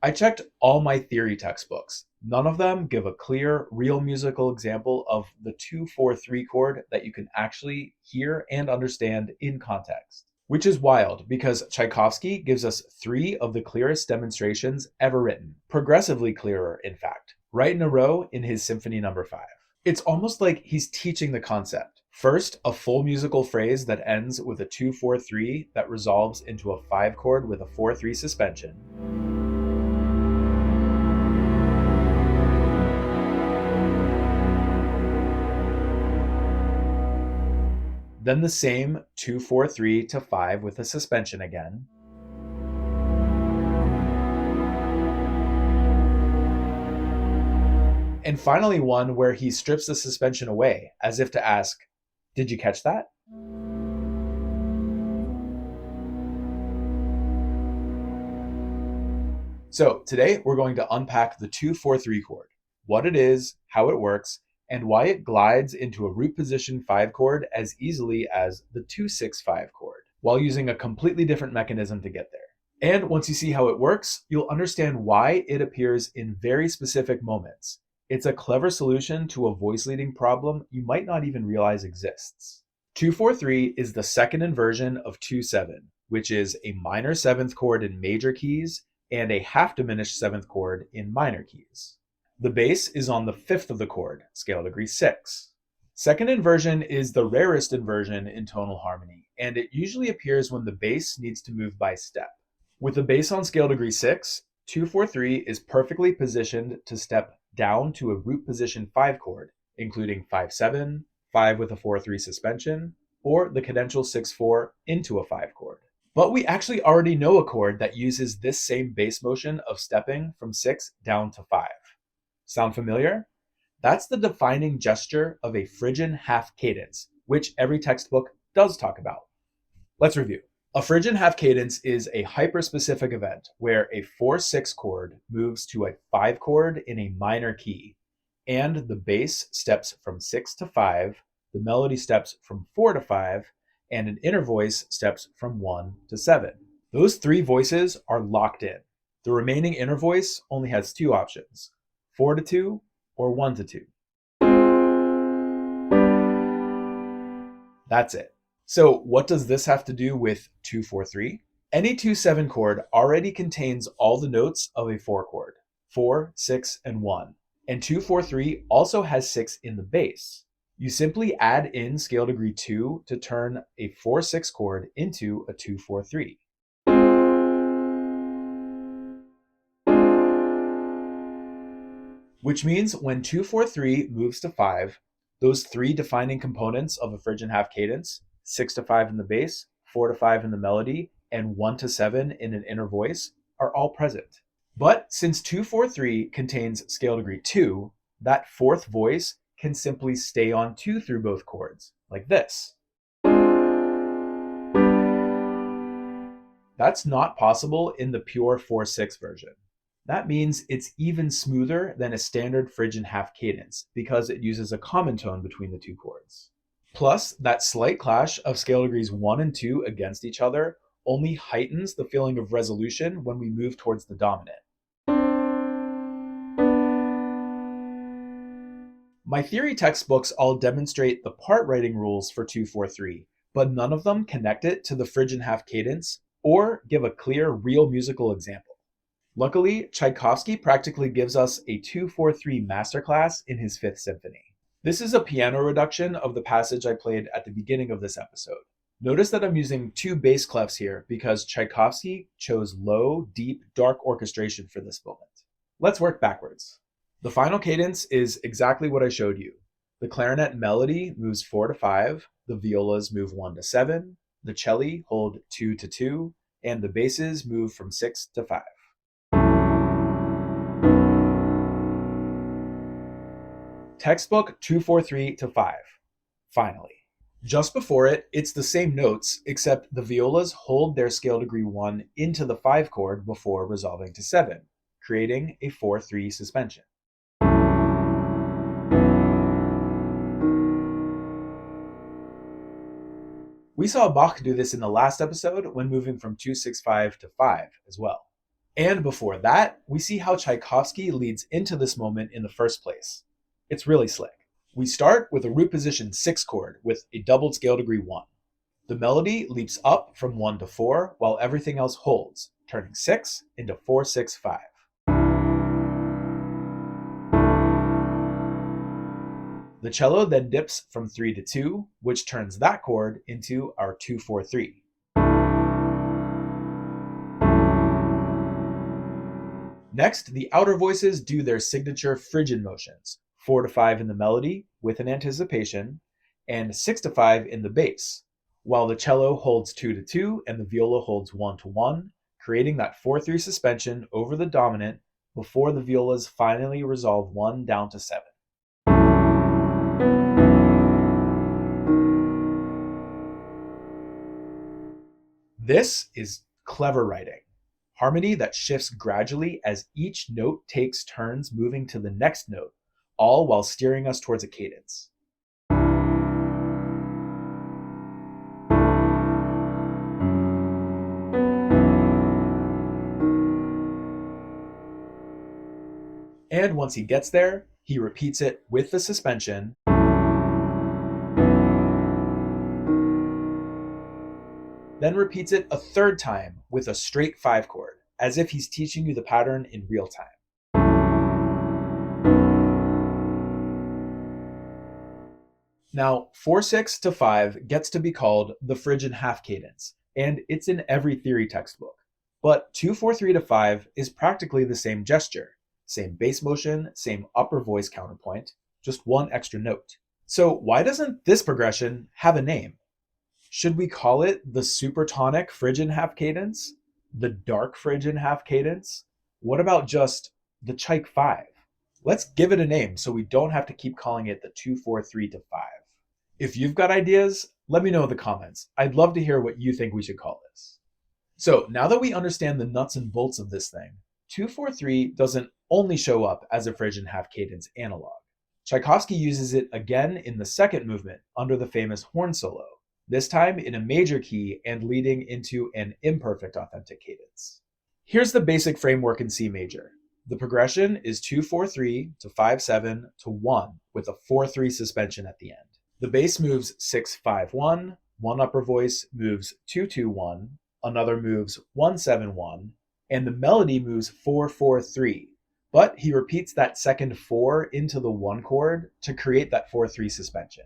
I checked all my theory textbooks. None of them give a clear, real musical example of the 2-4-3 chord that you can actually hear and understand in context. Which is wild because Tchaikovsky gives us three of the clearest demonstrations ever written, progressively clearer, in fact, right in a row in his Symphony No. 5. It's almost like he's teaching the concept. First, a full musical phrase that ends with a 2-4-3 that resolves into a 5 chord with a 4-3 suspension. Then the same 2-4-3 to 5 with a suspension again. And finally, one where he strips the suspension away, as if to ask, "Did you catch that?" So today we're going to unpack the 2-4-3 chord, what it is, how it works, and why it glides into a root position 5 chord as easily as the 2-6-5 chord, while using a completely different mechanism to get there. And once you see how it works, you'll understand why it appears in very specific moments. It's a clever solution to a voice leading problem you might not even realize exists. 2-4-3 is the second inversion of 2-7, which is a minor 7th chord in major keys and a half diminished 7th chord in minor keys. The bass is on the 5th of the chord, scale degree 6. Second inversion is the rarest inversion in tonal harmony, and it usually appears when the bass needs to move by step. With the bass on scale degree 6, 2-4-3 is perfectly positioned to step down to a root position 5 chord, including 5-7, 5 with a 4-3 suspension, or the cadential 6-4 into a 5 chord. But we actually already know a chord that uses this same bass motion of stepping from 6 down to 5. Sound familiar? That's the defining gesture of a Phrygian half cadence, which every textbook does talk about. Let's review. A Phrygian half cadence is a hyperspecific event where a 4-6 chord moves to a 5 chord in a minor key, and the bass steps from 6 to 5, the melody steps from 4 to 5, and an inner voice steps from 1 to 7. Those three voices are locked in. The remaining inner voice only has two options, 4 to 2 or 1 to 2. That's it. So what does this have to do with 2-4-3? Any 2-7 chord already contains all the notes of a 4 chord, 4, 6, and 1. And 2-4-3 also has 6 in the bass. You simply add in scale degree 2 to turn a 4-6 chord into a 2-4-3. Which means when 2-4-3 moves to 5, those three defining components of a Phrygian half cadence, 6 to 5 in the bass, 4 to 5 in the melody, and 1 to 7 in an inner voice, are all present. But since 2-4-3 contains scale degree 2, that fourth voice can simply stay on 2 through both chords, like this. That's not possible in the pure 4-6 version. That means it's even smoother than a standard Phrygian half cadence because it uses a common tone between the two chords. Plus, that slight clash of scale degrees 1 and 2 against each other only heightens the feeling of resolution when we move towards the dominant. My theory textbooks all demonstrate the part writing rules for 2-4-3, but none of them connect it to the Phrygian half cadence or give a clear, real musical example. Luckily, Tchaikovsky practically gives us a 2-4-3 masterclass in his Fifth Symphony. This is a piano reduction of the passage I played at the beginning of this episode. Notice that I'm using two bass clefs here because Tchaikovsky chose low, deep, dark orchestration for this moment. Let's work backwards. The final cadence is exactly what I showed you. The clarinet melody moves 4 to 5, the violas move 1 to 7, the celli hold 2 to 2, and the basses move from 6 to 5. Textbook 2-4-3 to 5. Finally. Just before it, it's the same notes, except the violas hold their scale degree 1 into the 5 chord before resolving to 7, creating a 4-3 suspension. We saw Bach do this in the last episode when moving from 2-6-5 to 5 as well. And before that, we see how Tchaikovsky leads into this moment in the first place. It's really slick. We start with a root position 6 chord with a doubled scale degree 1. The melody leaps up from 1 to 4 while everything else holds, turning 6 into 4, 6, 5. The cello then dips from 3 to 2, which turns that chord into our 2, 4, 3. Next, the outer voices do their signature Phrygian motions, 4 to 5 in the melody with an anticipation, and 6 to 5 in the bass, while the cello holds 2 to 2 and the viola holds 1 to 1, creating that 4-3 suspension over the dominant before the violas finally resolve 1 down to 7. This is clever writing. Harmony that shifts gradually as each note takes turns moving to the next note, all while steering us towards a cadence. And once he gets there, he repeats it with the suspension, then repeats it a third time with a straight 5 chord, as if he's teaching you the pattern in real time. Now, 4-6 to 5 gets to be called the Phrygian Half Cadence, and it's in every theory textbook. But 2-4-3 to 5 is practically the same gesture, same bass motion, same upper voice counterpoint, just one extra note. So why doesn't this progression have a name? Should we call it the supertonic Phrygian Half Cadence? The dark Phrygian Half Cadence? What about just the Tchaik 5? Let's give it a name so we don't have to keep calling it the 2-4-3 to 5. If you've got ideas, let me know in the comments. I'd love to hear what you think we should call this. So now that we understand the nuts and bolts of this thing, 2-4-3 doesn't only show up as a Phrygian Half Cadence analog. Tchaikovsky uses it again in the second movement under the famous horn solo, this time in a major key and leading into an imperfect authentic cadence. Here's the basic framework in C major. The progression is 2-4-3 to 5-7 to 1 with a 4-3 suspension at the end. The bass moves 6-5-1, one upper voice moves 2-2-1, another moves 1-7-1, and the melody moves 4-4-3. But he repeats that second 4 into the 1 chord to create that 4-3 suspension.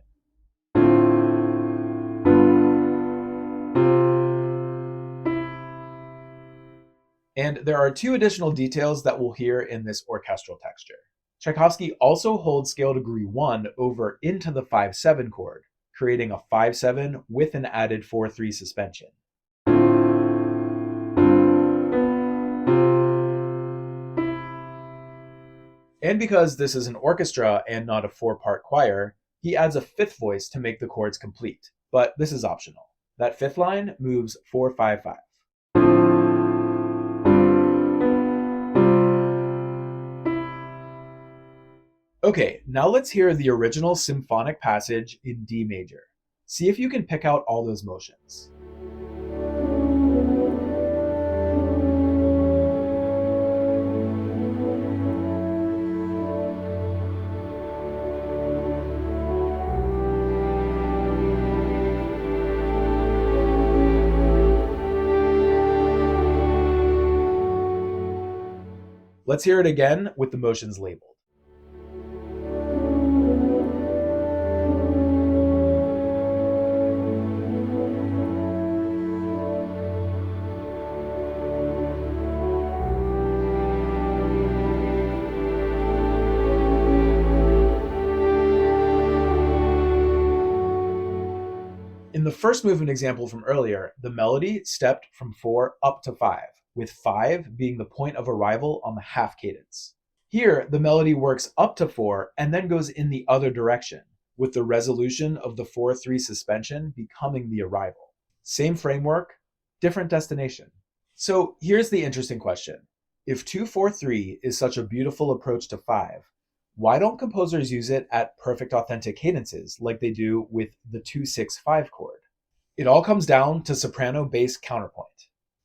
And there are 2 additional details that we'll hear in this orchestral texture. Tchaikovsky also holds scale degree 1 over into the 5-7 chord, creating a 5-7 with an added 4-3 suspension. And because this is an orchestra and not a 4-part choir, he adds a 5th voice to make the chords complete, but this is optional. That 5th line moves 4-5-5. Okay, now let's hear the original symphonic passage in D major. See if you can pick out all those motions. Let's hear it again with the motions labeled. In the first movement example from earlier, the melody stepped from 4 up to 5, with 5 being the point of arrival on the half cadence. Here, the melody works up to 4 and then goes in the other direction, with the resolution of the 4-3 suspension becoming the arrival. Same framework, different destination. So here's the interesting question. If 2-4-3 is such a beautiful approach to 5, why don't composers use it at perfect authentic cadences like they do with the 2-6-5 chord? It all comes down to soprano bass counterpoint.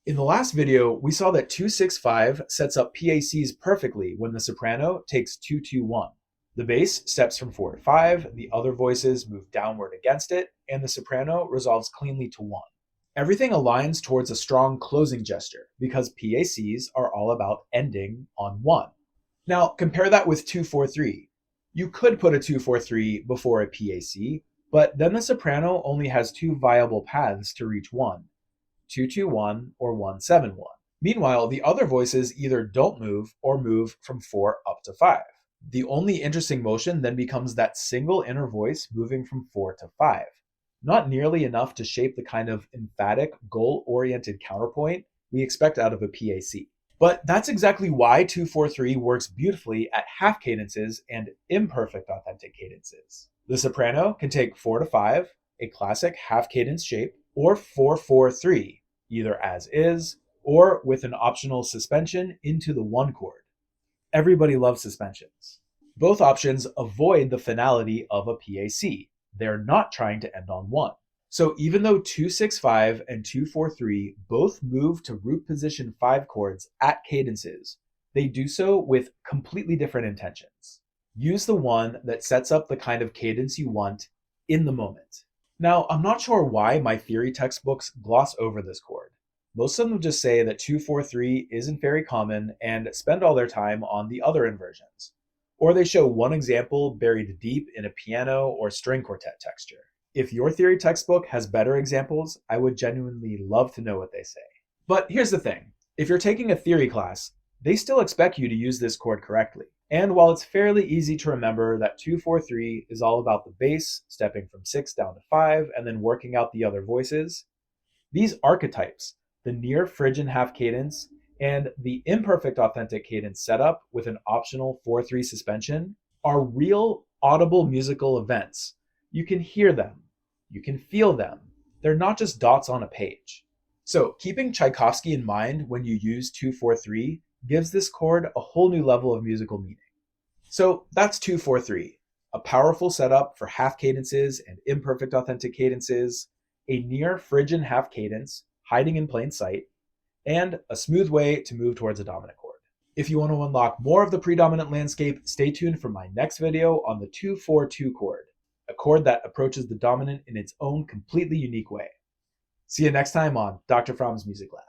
In the last video, we saw that 265 sets up PACs perfectly when the soprano takes 221. The bass steps from 4 to 5, the other voices move downward against it, and the soprano resolves cleanly to 1. Everything aligns towards a strong closing gesture because PACs are all about ending on 1. Now, compare that with 243. You could put a 243 before a PAC, but then the soprano only has 2 viable paths to reach 1, 221 or 171. Meanwhile, the other voices either don't move or move from 4 up to 5. The only interesting motion then becomes that single inner voice moving from 4 to 5. Not nearly enough to shape the kind of emphatic, goal-oriented counterpoint we expect out of a PAC. But that's exactly why 243 works beautifully at half cadences and imperfect authentic cadences. The soprano can take 4 to 5, a classic half cadence shape, or 4-4-3, either as is, or with an optional suspension into the 1 chord. Everybody loves suspensions. Both options avoid the finality of a PAC. They're not trying to end on 1. So even though 265 and 243 both move to root position 5 chords at cadences, they do so with completely different intentions. Use the one that sets up the kind of cadence you want in the moment. Now, I'm not sure why my theory textbooks gloss over this chord. Most of them just say that 243 isn't very common and spend all their time on the other inversions. Or they show one example buried deep in a piano or string quartet texture. If your theory textbook has better examples, I would genuinely love to know what they say. But here's the thing. If you're taking a theory class, they still expect you to use this chord correctly. And while it's fairly easy to remember that 243 is all about the bass stepping from 6 down to 5 and then working out the other voices, these archetypes, the near Phrygian half cadence and the imperfect authentic cadence setup with an optional 4-3 suspension, are real audible musical events. You can hear them. You can feel them. They're not just dots on a page. So keeping Tchaikovsky in mind when you use 2-4-3 gives this chord a whole new level of musical meaning. So that's 2-4-3, a powerful setup for half cadences and imperfect authentic cadences, a near Phrygian half cadence hiding in plain sight, and a smooth way to move towards a dominant chord. If you want to unlock more of the predominant landscape, stay tuned for my next video on the 2-4-2 chord, a chord that approaches the dominant in its own completely unique way. See you next time on Dr. Fromm's Music Lab.